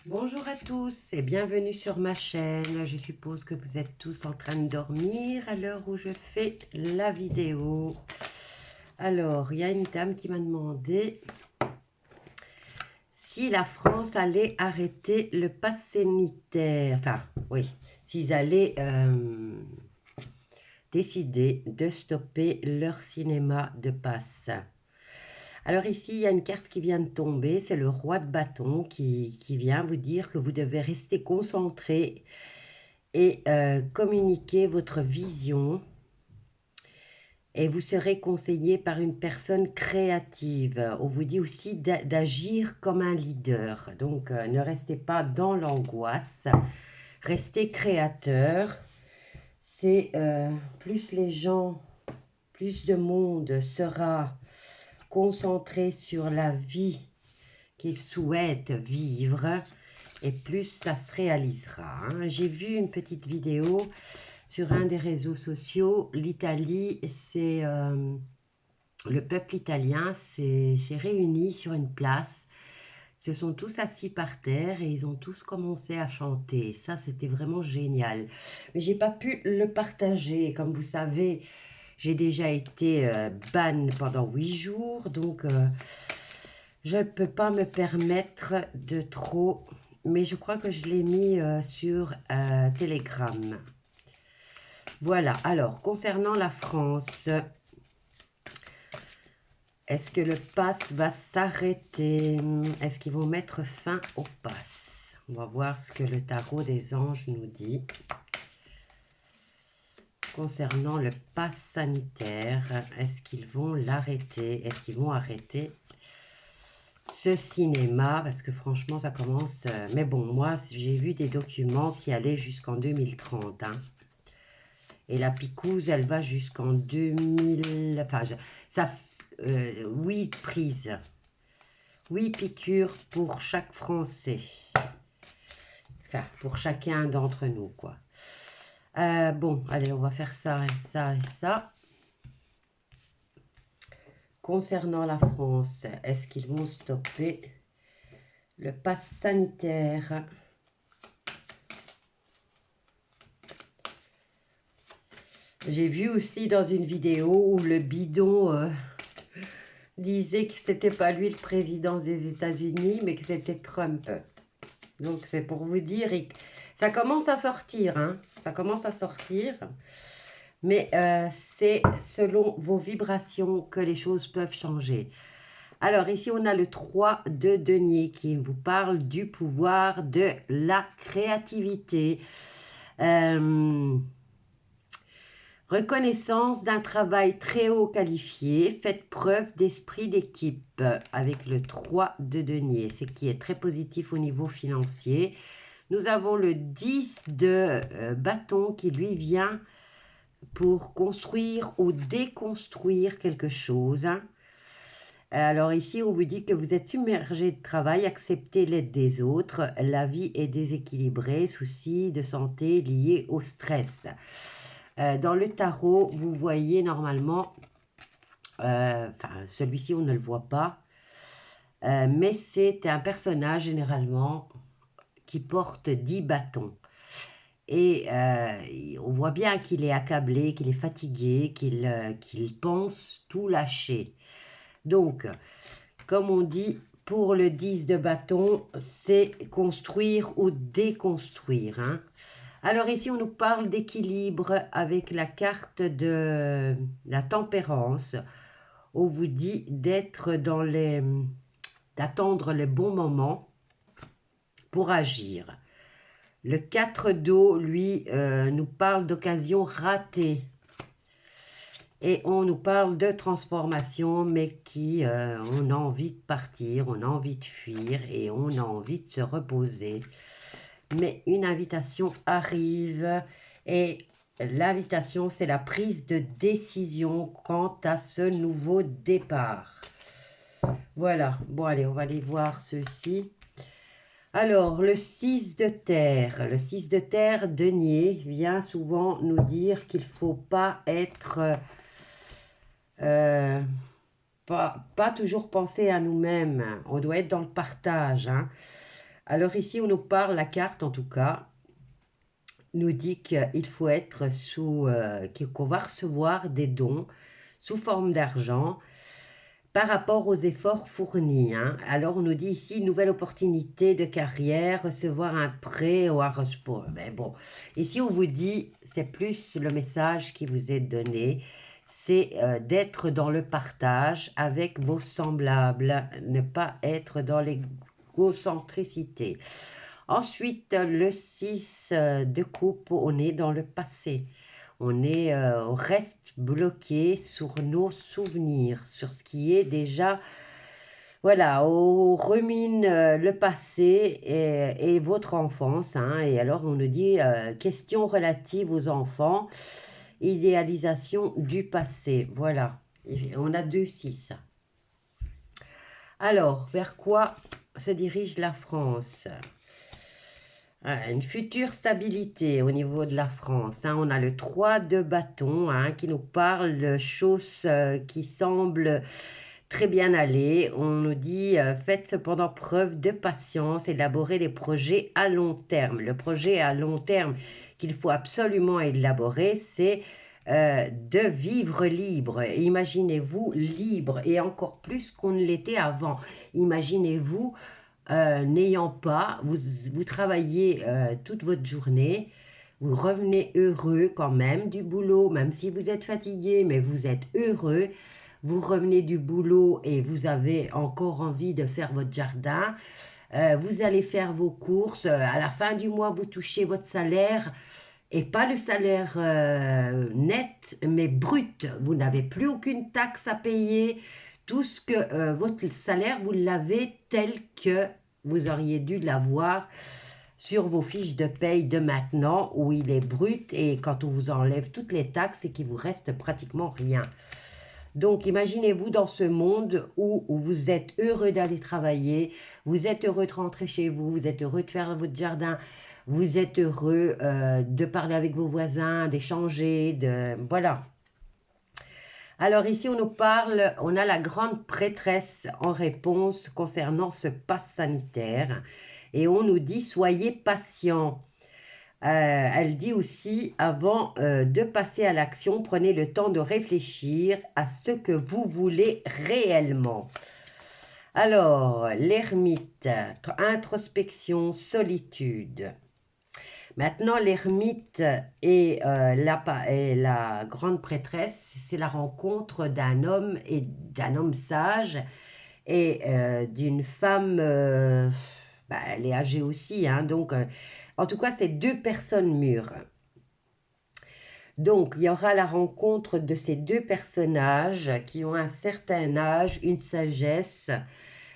Bonjour à tous et bienvenue sur ma chaîne. Je suppose que vous êtes tous en train de dormir à l'heure où je fais la vidéo. Alors, il y a une dame qui m'a demandé si la France allait arrêter le pass sanitaire. Enfin, oui, s'ils allaient décider de stopper leur cinéma de passe. Alors ici, il y a une carte qui vient de tomber, c'est le roi de bâton qui vient vous dire que vous devez rester concentré et communiquer votre vision et vous serez conseillé par une personne créative. On vous dit aussi d'agir comme un leader. Donc ne restez pas dans l'angoisse, restez créateur. C'est plus les gens, plus de monde sera concentré sur la vie qu'ils souhaitent vivre et plus ça se réalisera. J'ai vu une petite vidéo sur un des réseaux sociaux. L'Italie, c'est le peuple italien s'est réuni sur une place. Ils se sont tous assis par terre et ils ont tous commencé à chanter. Ça, c'était vraiment génial. Mais j'ai pas pu le partager. Comme vous savez, j'ai déjà été ban pendant 8 jours. Donc, je ne peux pas me permettre de trop. Mais je crois que je l'ai mis sur Telegram. Voilà, alors, concernant la France, est-ce que le pass va s'arrêter? Est-ce qu'ils vont mettre fin au pass? On va voir ce que le tarot des anges nous dit. Concernant le pass sanitaire, est-ce qu'ils vont l'arrêter? Est-ce qu'ils vont arrêter ce cinéma? Parce que franchement, ça commence... mais bon, moi, j'ai vu des documents qui allaient jusqu'en 2030, hein. Et la picouse, elle va jusqu'en 2000... Enfin, ça... 8 prises. 8 piqûres pour chaque Français. Enfin, pour chacun d'entre nous, quoi. Bon, allez, on va faire ça et ça et ça. Concernant la France, est-ce qu'ils vont stopper le pass sanitaire? J'ai vu aussi dans une vidéo où le bidon disait que c'était pas lui le président des États-Unis, mais que c'était Trump. Donc c'est pour vous dire, ça commence à sortir, hein, ça commence à sortir. Mais c'est selon vos vibrations que les choses peuvent changer. Alors ici, on a le 3 de denier qui vous parle du pouvoir de la créativité. Reconnaissance d'un travail très haut qualifié, faites preuve d'esprit d'équipe avec le 3 de denier, ce qui est très positif au niveau financier. Nous avons le 10 de bâton qui lui vient pour construire ou déconstruire quelque chose. Alors ici, on vous dit que vous êtes submergé de travail, acceptez l'aide des autres, la vie est déséquilibrée, soucis de santé liés au stress. Dans le tarot, vous voyez normalement, celui-ci on ne le voit pas, mais c'est un personnage généralement qui porte 10 bâtons. Et on voit bien qu'il est accablé, qu'il est fatigué, qu'il pense tout lâcher. Donc, comme on dit, pour le 10 de bâton, c'est construire ou déconstruire, hein. Alors ici, on nous parle d'équilibre avec la carte de la tempérance. On vous dit d'attendre les bons moments pour agir. Le 4 d'eau, lui, nous parle d'occasion ratée. Et on nous parle de transformation, mais on a envie de partir, on a envie de fuir et on a envie de se reposer. Mais une invitation arrive et l'invitation, c'est la prise de décision quant à ce nouveau départ. Voilà, bon allez, on va aller voir ceci. Alors, le 6 de terre. Le 6 de terre, denier, vient souvent nous dire qu'il ne faut pas être... pas toujours penser à nous-mêmes. On doit être dans le partage, hein. Alors ici, on nous parle, la carte en tout cas, nous dit qu'il faut être qu'on va recevoir des dons sous forme d'argent par rapport aux efforts fournis. Hein. Alors, on nous dit ici, nouvelle opportunité de carrière, recevoir un prêt ou un respect. Mais bon, ici, on vous dit, c'est plus le message qui vous est donné, c'est d'être dans le partage avec vos semblables, ne pas être dans l'égocentricité. Ensuite, le 6 de coupe, on est dans le passé. On reste bloqué sur nos souvenirs, sur ce qui est déjà, voilà, on rumine le passé et votre enfance. Hein, et alors, on nous dit question relative aux enfants, idéalisation du passé. Voilà, et on a 2-6. Alors, vers quoi se dirige la France? Une future stabilité au niveau de la France. Hein. On a le 3 de bâton hein, qui nous parle de choses qui semblent très bien aller. On nous dit faites cependant preuve de patience, élaborez des projets à long terme. Le projet à long terme qu'il faut absolument élaborer, c'est de vivre libre. Imaginez-vous libre et encore plus qu'on ne l'était avant. Imaginez-vous n'ayant pas, vous travaillez toute votre journée, vous revenez heureux quand même du boulot, même si vous êtes fatigué, mais vous êtes heureux, vous revenez du boulot et vous avez encore envie de faire votre jardin, vous allez faire vos courses, à la fin du mois vous touchez votre salaire, et pas le salaire net, mais brut, vous n'avez plus aucune taxe à payer, tout ce que votre salaire, vous l'avez tel que vous auriez dû l'avoir sur vos fiches de paye de maintenant où il est brut et quand on vous enlève toutes les taxes et qu'il vous reste pratiquement rien. Donc imaginez-vous dans ce monde où vous êtes heureux d'aller travailler, vous êtes heureux de rentrer chez vous, vous êtes heureux de faire votre jardin, vous êtes heureux de parler avec vos voisins, d'échanger, voilà. Alors ici, on nous parle, on a la grande prêtresse en réponse concernant ce pass sanitaire. Et on nous dit, soyez patients. Elle dit aussi, avant de passer à l'action, prenez le temps de réfléchir à ce que vous voulez réellement. Alors, l'ermite, introspection, solitude. Maintenant, l'ermite et la grande prêtresse, c'est la rencontre d'un homme et d'un homme sage et d'une femme, elle est âgée aussi, hein, donc en tout cas, c'est 2 personnes mûres. Donc, il y aura la rencontre de ces 2 personnages qui ont un certain âge, une sagesse,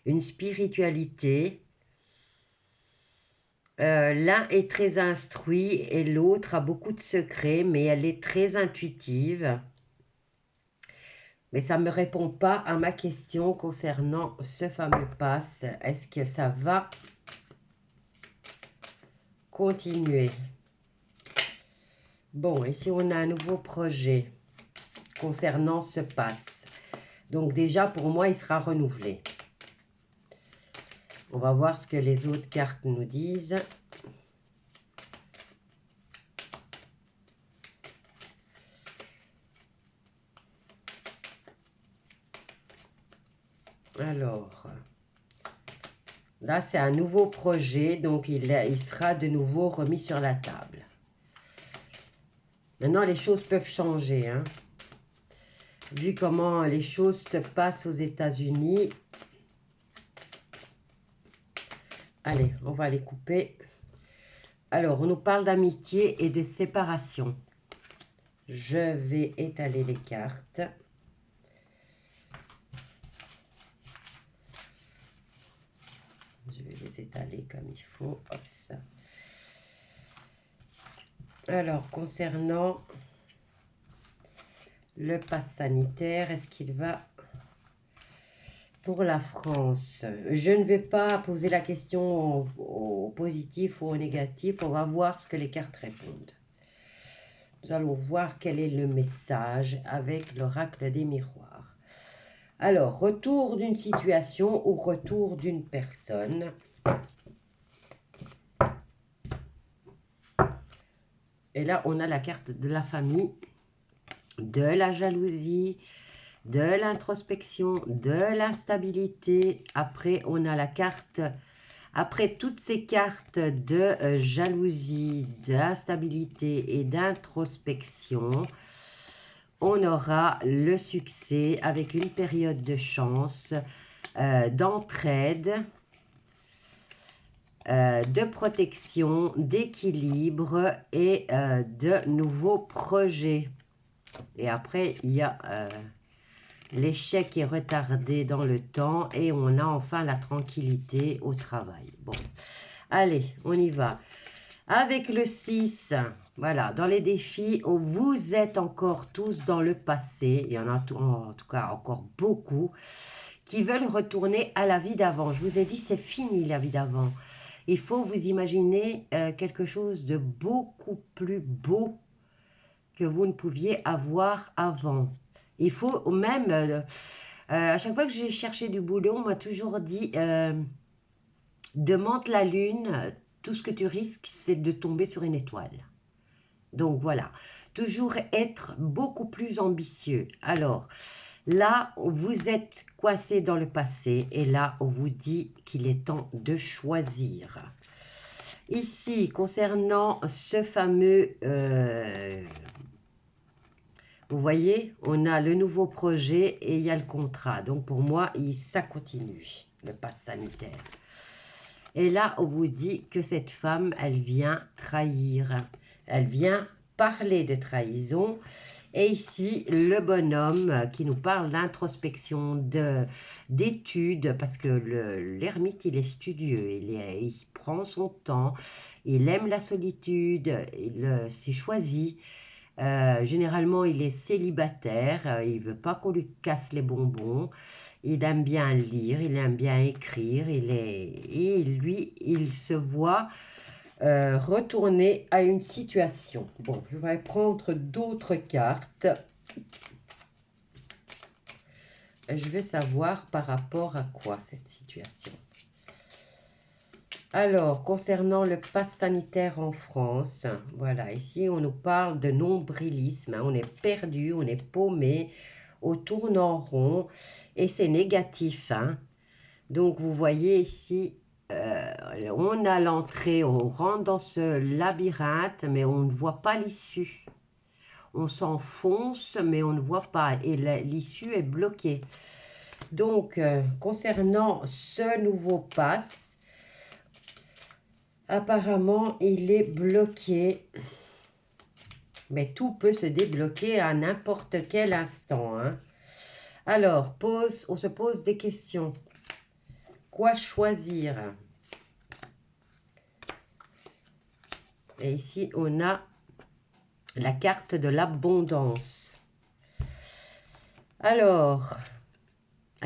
une spiritualité. L'un est très instruit et l'autre a beaucoup de secrets, mais elle est très intuitive. Mais ça ne me répond pas à ma question concernant ce fameux pass. Est-ce que ça va continuer? Bon, ici on a un nouveau projet concernant ce pass. Donc déjà, pour moi, il sera renouvelé. On va voir ce que les autres cartes nous disent. Alors, là, c'est un nouveau projet, donc il sera de nouveau remis sur la table. Maintenant, les choses peuvent changer. Hein. Vu comment les choses se passent aux États-Unis. Allez, on va les couper. Alors, on nous parle d'amitié et de séparation. Je vais étaler les cartes. Je vais les étaler comme il faut. Hop, ça. Alors, concernant le pass sanitaire, est-ce qu'il va pour la France? Je ne vais pas poser la question au positif ou au négatif. On va voir ce que les cartes répondent. Nous allons voir quel est le message avec l'oracle des miroirs. Alors, retour d'une situation ou retour d'une personne. Et là, on a la carte de la famille, de la jalousie, de l'introspection, de l'instabilité. Après, on a la carte, après toutes ces cartes de jalousie, d'instabilité et d'introspection, on aura le succès avec une période de chance, d'entraide, de protection, d'équilibre et de nouveaux projets. Et après, il y a l'échec est retardé dans le temps et on a enfin la tranquillité au travail. Bon, allez, on y va. Avec le 6, voilà, dans les défis, vous êtes encore tous dans le passé. Il y en a en tout cas encore beaucoup qui veulent retourner à la vie d'avant. Je vous ai dit, c'est fini la vie d'avant. Il faut vous imaginer quelque chose de beaucoup plus beau que vous ne pouviez avoir avant. Il faut même, à chaque fois que j'ai cherché du boulot, on m'a toujours dit, demande la lune, tout ce que tu risques, c'est de tomber sur une étoile. Donc voilà, toujours être beaucoup plus ambitieux. Alors, là, vous êtes coincé dans le passé et là, on vous dit qu'il est temps de choisir. Ici, concernant ce fameux, vous voyez, on a le nouveau projet et il y a le contrat. Donc pour moi, ça continue, le pass sanitaire. Et là, on vous dit que cette femme, elle vient trahir. Elle vient parler de trahison. Et ici, le bonhomme qui nous parle d'introspection, d'études, parce que l'ermite, il est studieux, il prend son temps, il aime la solitude, il s'est choisi. Généralement, il est célibataire, il ne veut pas qu'on lui casse les bonbons, il aime bien lire, il aime bien écrire, et lui, il se voit retourner à une situation. Bon, je vais prendre d'autres cartes. Je veux savoir par rapport à quoi cette situation. Alors, concernant le pass sanitaire en France, voilà, ici on nous parle de nombrilisme, hein, on est perdu, on est paumé, on tourne en rond et c'est négatif. Hein. Donc vous voyez ici, on a l'entrée, on rentre dans ce labyrinthe, mais on ne voit pas l'issue. On s'enfonce, mais on ne voit pas, et l'issue est bloquée. Donc, concernant ce nouveau pass, apparemment, il est bloqué. Mais tout peut se débloquer à n'importe quel instant. Hein. Alors, on se pose des questions. Quoi choisir? Et ici, on a la carte de l'abondance. Alors,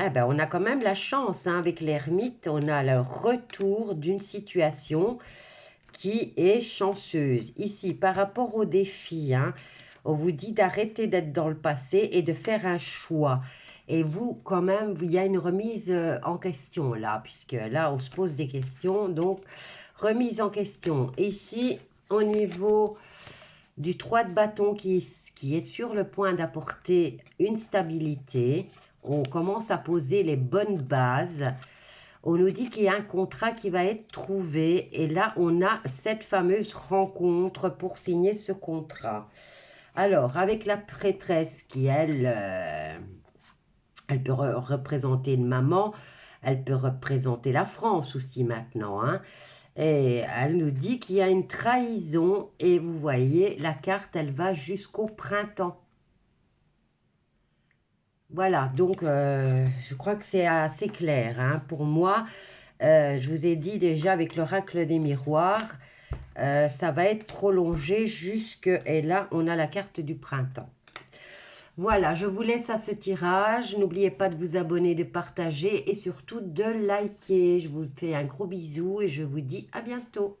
eh ben, on a quand même la chance. Hein, avec l'ermite, on a le retour d'une situation qui est chanceuse. Ici, par rapport au défi, hein, on vous dit d'arrêter d'être dans le passé et de faire un choix. Et vous, quand même, il y a une remise en question là, puisque là, on se pose des questions. Donc, remise en question. Ici, au niveau du 3 de bâton qui est sur le point d'apporter une stabilité, on commence à poser les bonnes bases. On nous dit qu'il y a un contrat qui va être trouvé. Et là, on a cette fameuse rencontre pour signer ce contrat. Alors, avec la prêtresse qui, elle peut représenter une maman, elle peut représenter la France aussi maintenant. Hein. Et elle nous dit qu'il y a une trahison. Et vous voyez, la carte, elle va jusqu'au printemps. Voilà, donc je crois que c'est assez clair. Hein. Pour moi, je vous ai dit déjà avec l'oracle des miroirs, ça va être prolongé jusque... Et là, on a la carte du printemps. Voilà, je vous laisse à ce tirage. N'oubliez pas de vous abonner, de partager et surtout de liker. Je vous fais un gros bisou et je vous dis à bientôt.